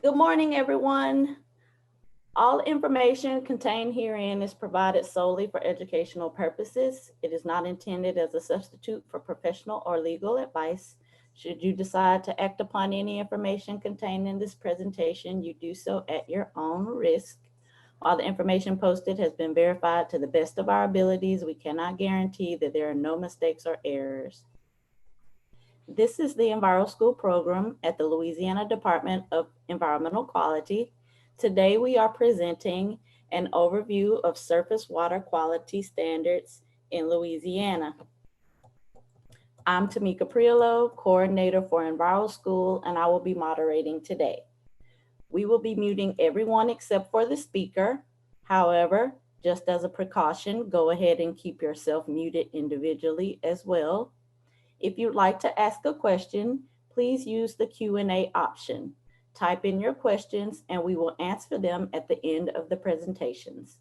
Good morning, everyone. All information contained herein is provided solely for educational purposes. It is not intended as a substitute for professional or legal advice. Should you decide to act upon any information contained in this presentation, you do so at your own risk. While the information posted has been verified to the best of our abilities, we cannot guarantee that there are no mistakes or errors. This is the Enviroschool program at the Louisiana Department of Environmental Quality. Today we are presenting an overview of surface water quality standards in Louisiana. I'm Tamika Priolo, coordinator for Enviroschool, and I will be moderating today. We will be muting everyone except for the speaker. However, just as a precaution, go ahead and keep yourself muted individually as well. If you'd like to ask a question, please use the Q&A option. Type in your questions and we will answer them at the end of the presentations.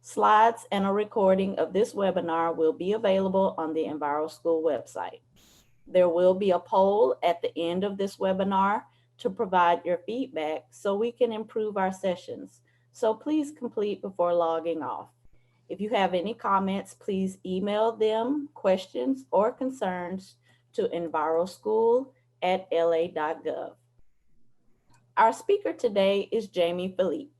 Slides and a recording of this webinar will be available on the Enviroschool website. There will be a poll at the end of this webinar to provide your feedback so we can improve our sessions. So please complete before logging off. If you have any comments, please email them, questions, or concerns to enviroschool@la.gov. Our speaker today is Jamie Philippe.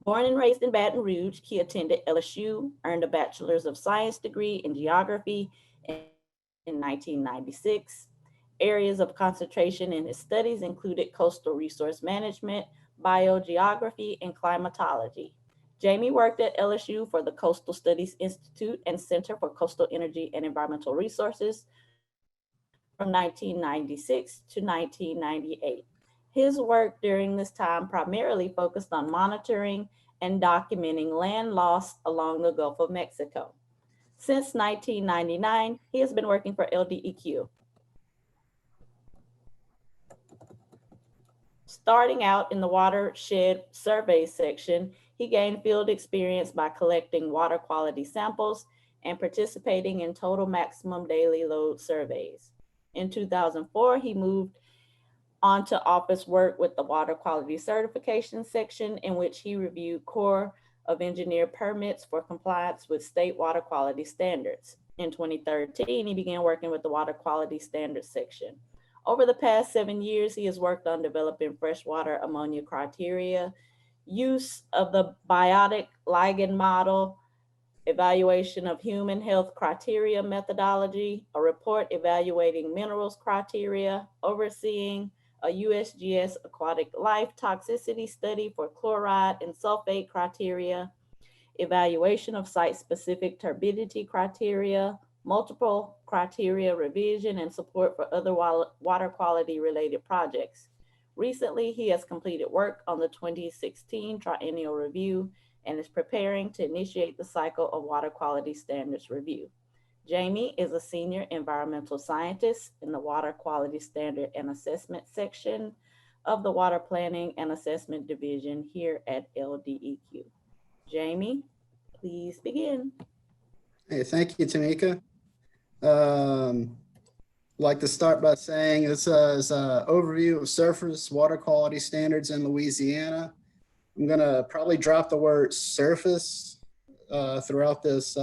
Born and raised in Baton Rouge, he attended LSU, earned a Bachelor's of Science degree in Geography in 1996. Areas of concentration in his studies included coastal resource management, biogeography, and climatology. Jamie worked at LSU for the Coastal Studies Institute and Center for Coastal Energy and Environmental Resources from 1996 to 1998. His work during this time primarily focused on monitoring and documenting land loss along the Gulf of Mexico. Since 1999, he has been working for LDEQ. Starting out in the watershed survey section, he gained field experience by collecting water quality samples and participating in total maximum daily load surveys. In 2004, he moved on to office work with the water quality certification section, in which he reviewed Corps of Engineer permits for compliance with state water quality standards. In 2013, he began working with the water quality standards section. Over the past 7 years, he has worked on developing freshwater ammonia criteria, use of the biotic ligand model, evaluation of human health criteria methodology, a report evaluating minerals criteria, overseeing a USGS aquatic life toxicity study for chloride and sulfate criteria, evaluation of site-specific turbidity criteria, multiple criteria revision, and support for other water quality related projects. Recently, he has completed work on the 2016 triennial review and is preparing to initiate the cycle of water quality standards review. Jamie is a senior environmental scientist in the Water Quality Standard and Assessment section of the Water Planning and Assessment Division here at LDEQ. Jamie, please begin. Hey, thank you, Tamika. I'd like to start by saying this is an overview of surface water quality standards in Louisiana. I'm going to probably drop the word surface throughout this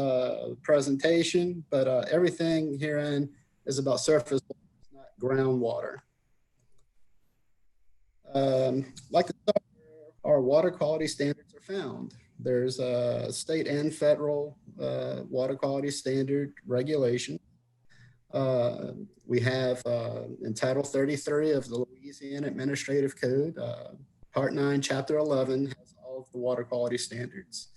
presentation, but everything herein is about surface water, not groundwater. I'd like to start where our water quality standards are found. There's a state and federal water quality standard regulation. We have in Title 33 of the Louisiana Administrative Code, Part 9, Chapter 11 has all of the water quality standards.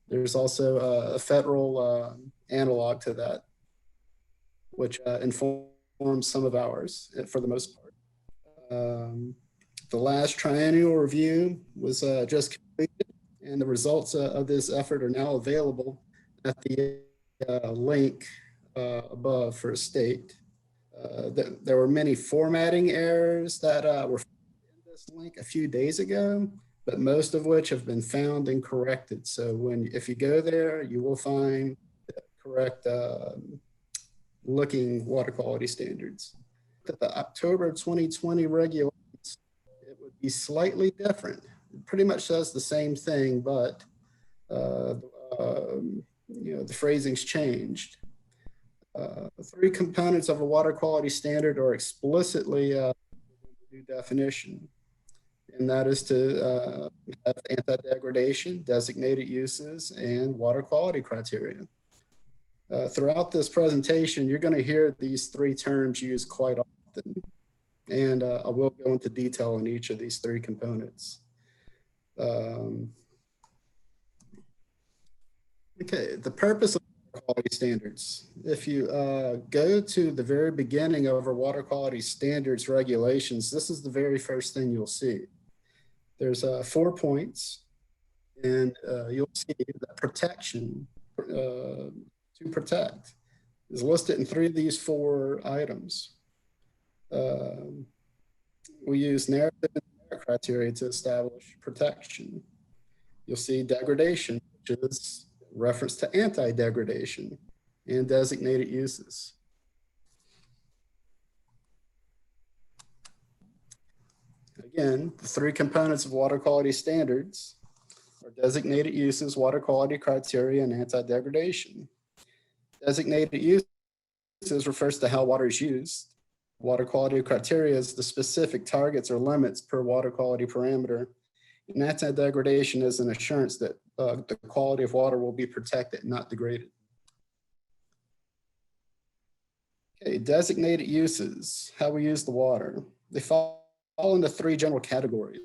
There's also a federal analog to that, which informs some of ours for the most part. The last triennial review was just completed, and the results of this effort are now available at the link above for a state. There were many formatting errors that were in this link a few days ago, but most of which have been found and corrected. So if you go there, you will find the correct looking water quality standards. The October 2020 regulations, it would be slightly different. It pretty much says the same thing, but the phrasing's changed. The three components of a water quality standard are explicitly new definition, and that is to have anti-degradation, designated uses, and water quality criteria. Throughout this presentation, you're going to hear these three terms used quite often, and I will go into detail on each of these three components. Okay, the purpose of water quality standards. If you go to the very beginning of our water quality standards regulations, this is the very first thing you'll see. There's 4 points, and you'll see that protection, to protect, is listed in 3 of these 4 items. We use narrative and numeric criteria to establish protection. You'll see degradation, which is reference to anti-degradation, and designated uses. Again, the 3 components of water quality standards are designated uses, water quality criteria, and anti-degradation. Designated uses refers to how water is used. Water quality criteria is the specific targets or limits per water quality parameter. And anti-degradation is an assurance that the quality of water will be protected, not degraded. Okay, designated uses, how we use the water. They fall into 3 general categories,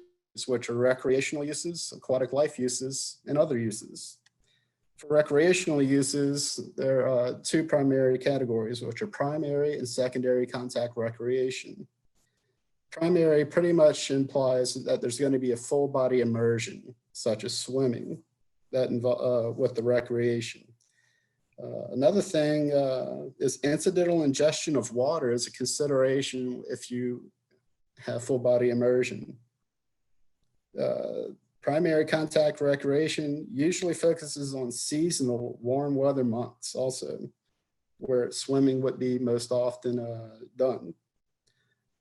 which are recreational uses, aquatic life uses, and other uses. For recreational uses, there are 2 primary categories, which are primary and secondary contact recreation. Primary pretty much implies that there's going to be a full body immersion, such as swimming, that with the recreation. Another thing is incidental ingestion of water as a consideration if you have full body immersion. Primary contact recreation usually focuses on seasonal warm weather months also, where swimming would be most often done.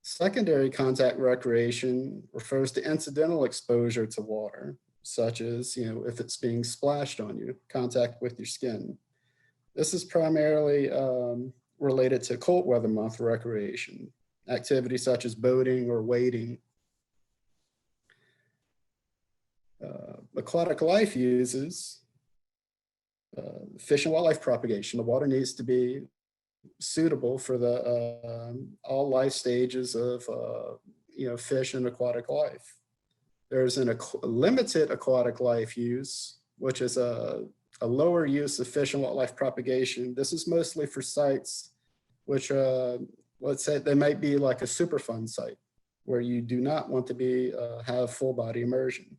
Secondary contact recreation refers to incidental exposure to water, such as, if it's being splashed on you, contact with your skin. This is primarily related to cold weather month recreation, activities such as boating or wading. Aquatic life uses fish and wildlife propagation. The water needs to be suitable for the all life stages of fish and aquatic life. There's a limited aquatic life use, which is a lower use of fish and wildlife propagation. This is mostly for sites which, let's say they might be like a Superfund site where you do not want to have full body immersion,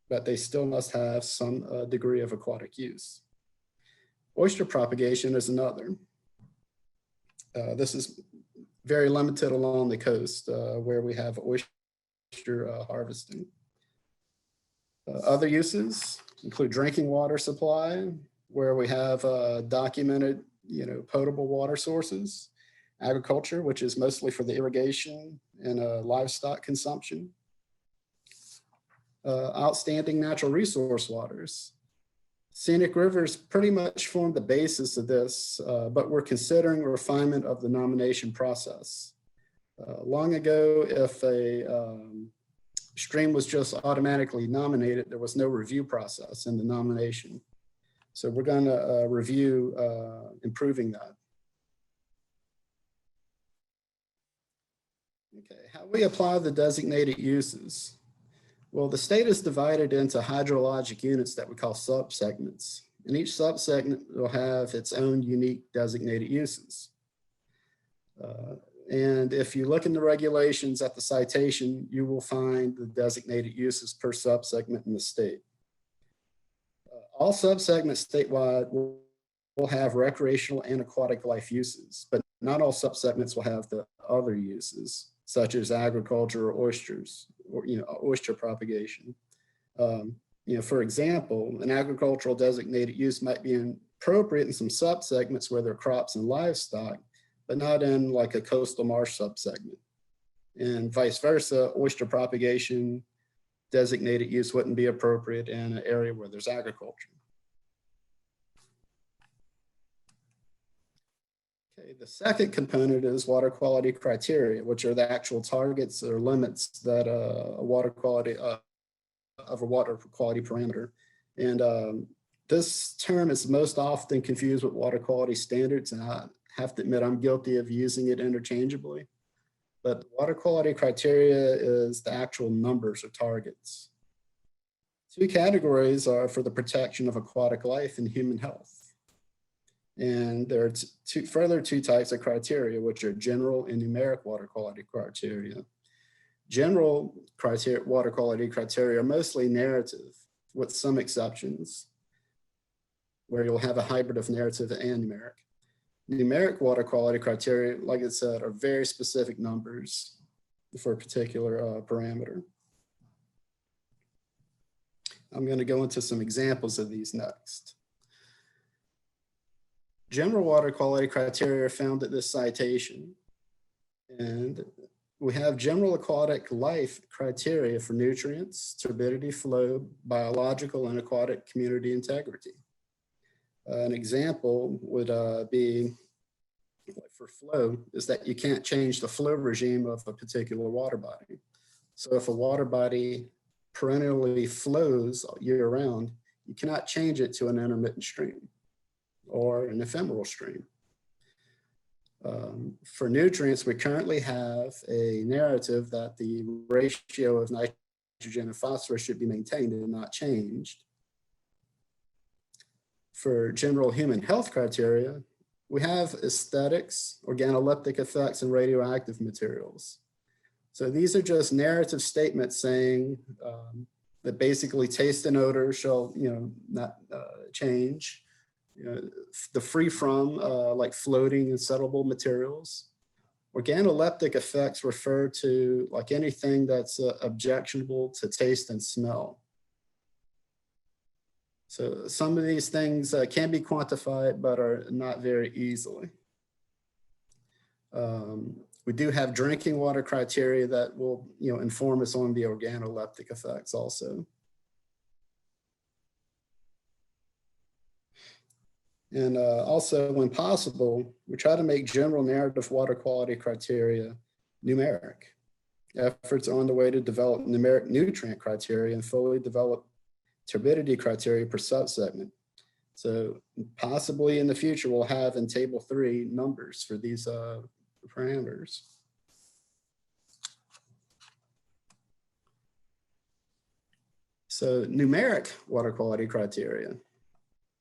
but they still must have some degree of aquatic use. Oyster propagation is another. This is very limited along the coast where we have oyster harvesting. Other uses include drinking water supply, where we have documented, potable water sources. Agriculture, which is mostly for the irrigation and livestock consumption. Outstanding natural resource waters. Scenic rivers pretty much form the basis of this, but we're considering a refinement of the nomination process. Long ago, if a stream was just automatically nominated, there was no review process in the nomination. So we're going to review improving that. Okay, how we apply the designated uses. Well, the state is divided into hydrologic units that we call subsegments, and each subsegment will have its own unique designated uses. And if you look in the regulations at the citation, you will find the designated uses per subsegment in the state. All subsegments statewide will have recreational and aquatic life uses, but not all subsegments will have the other uses, such as agriculture or oysters, or oyster propagation. For example, an agricultural designated use might be appropriate in some subsegments where there are crops and livestock, but not in like a coastal marsh subsegment. and vice versa, oyster propagation designated use wouldn't be appropriate in an area where there's agriculture. Okay, the second component is water quality criteria, which are the actual targets or limits that a water quality of a water quality parameter. And this term is most often confused with water quality standards, and I have to admit I'm guilty of using it interchangeably. But water quality criteria is the actual numbers or targets. Two categories are for the protection of aquatic life and human health. And there are further two types of criteria, which are general and numeric water quality criteria. General criteria, water quality criteria are mostly narrative, with some exceptions, where you'll have a hybrid of narrative and numeric. Numeric water quality criteria, like I said, are very specific numbers for a particular parameter. I'm going to go into some examples of these next. General water quality criteria are found at this citation. And we have general aquatic life criteria for nutrients, turbidity, flow, biological, and aquatic community integrity. An example would be, for flow, is that you can't change the flow regime of a particular water body. So if a water body perennially flows year round, you cannot change it to an intermittent stream or an ephemeral stream. For nutrients, we currently have a narrative that the ratio of nitrogen and phosphorus should be maintained and not changed. For general human health criteria, we have aesthetics, organoleptic effects, and radioactive materials. So these are just narrative statements saying that basically taste and odor shall, not change. The free from, like floating and settleable materials. Organoleptic effects refer to like anything that's objectionable to taste and smell. So some of these things can be quantified, but are not very easily. We do have drinking water criteria that will, inform us on the organoleptic effects also. And also, when possible, we try to make general narrative water quality criteria numeric. Efforts are on the way to develop numeric nutrient criteria and fully develop turbidity criteria per subsegment. So possibly in the future, we'll have in table 3 numbers for these parameters. So numeric water quality criteria.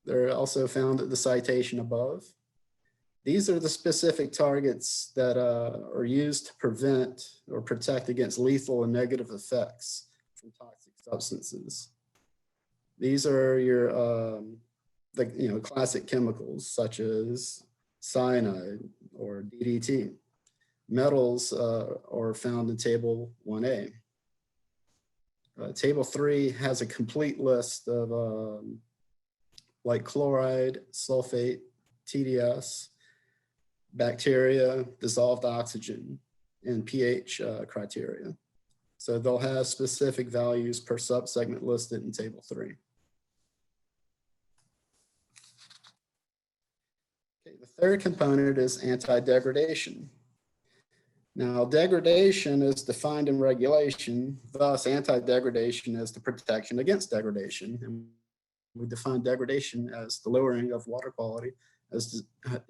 They're also found at the citation above. These are the specific targets that are used to prevent or protect against lethal and negative effects from toxic substances. These are your classic chemicals such as cyanide or DDT. Metals are found in table 1A. Table 3 has a complete list of like chloride, sulfate, TDS, bacteria, dissolved oxygen, and pH criteria. So they'll have specific values per subsegment listed in table 3. Okay, the third component is anti-degradation. Now, degradation is defined in regulation, thus anti-degradation is the protection against degradation. And we define degradation as the lowering of water quality as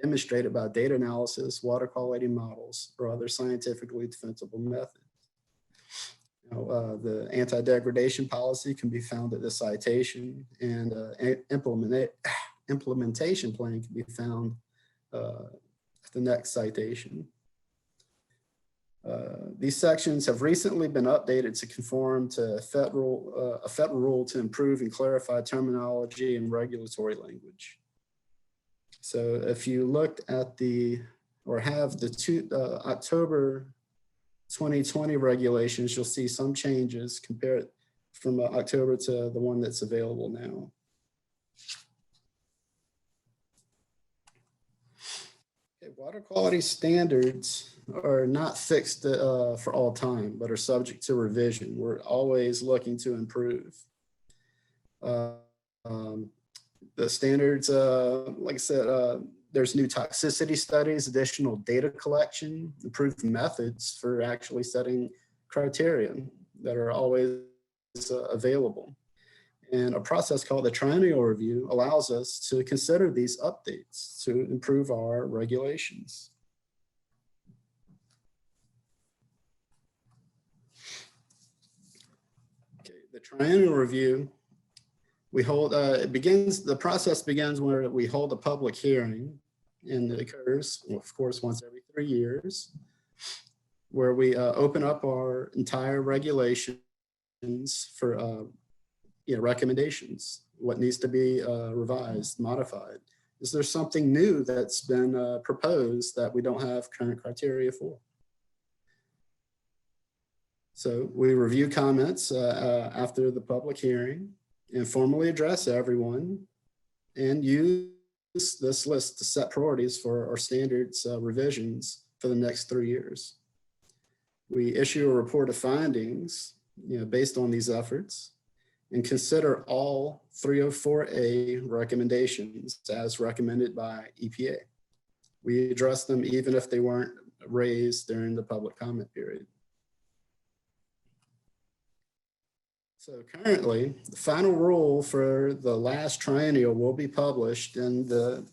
demonstrated by data analysis, water quality models, or other scientifically defensible methods. The anti-degradation policy can be found at the citation, and implementation plan can be found at the next citation. These sections have recently been updated to conform to a federal rule to improve and clarify terminology and regulatory language. So if you looked at have the October 2020 regulations, you'll see some changes compared from October to the one that's available now. Okay, water quality standards are not fixed for all time, but are subject to revision. We're always looking to improve. Um, the standards, like I said, there's new toxicity studies, additional data collection, improved methods for actually setting criteria that are always available. And a process called the triennial review allows us to consider these updates to improve our regulations. Okay, the triennial review, we hold, the process begins where we hold a public hearing, and it occurs, of course, once every 3 years, where we open up our entire regulations for recommendations, what needs to be revised, modified. Is there something new that's been proposed that we don't have current criteria for? So we review comments after the public hearing and formally address everyone and use this list to set priorities for our standards revisions for the next 3 years. We issue a report of findings, based on these efforts, and consider all 304A recommendations as recommended by EPA. We address them even if they weren't raised during the public comment period. So currently, the final rule for the last triennial will be published in the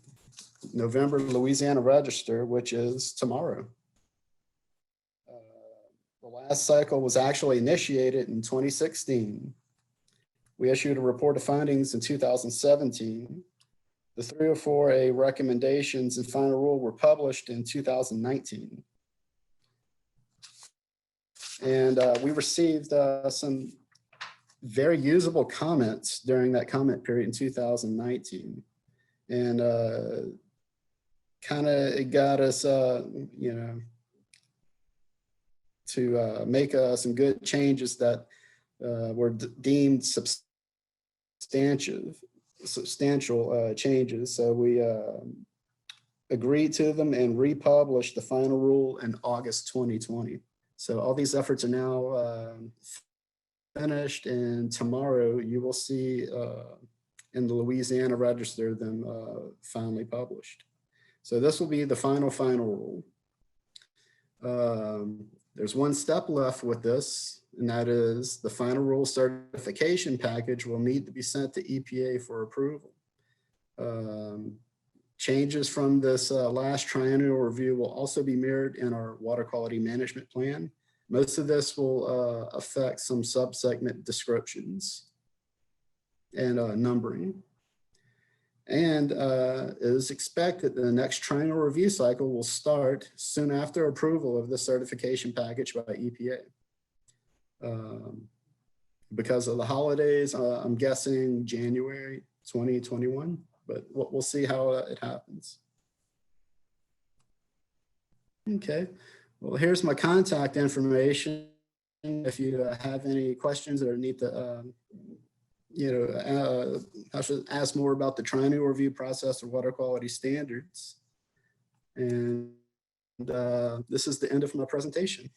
November Louisiana Register, which is tomorrow. The last cycle was actually initiated in 2016. We issued a report of findings in 2017. The 304A recommendations and final rule were published in 2019. And we received some very usable comments during that comment period in 2019. And it got us, to make some good changes that were deemed substantial changes. So we agreed to them and republished the final rule in August 2020. So all these efforts are now finished, and tomorrow you will see in the Louisiana Register them finally published. So this will be the final rule. There's one step left with this, and that is the final rule certification package will need to be sent to EPA for approval. Changes from this last triennial review will also be mirrored in our water quality management plan. Most of this will affect some subsegment descriptions and numbering. And it is expected that the next triennial review cycle will start soon after approval of the certification package by EPA. Because of the holidays, I'm guessing January 2021, but we'll see how it happens. Okay, well, here's my contact information. If you have any questions or need to, I should ask more about the triennial review process or water quality standards. And this is the end of my presentation.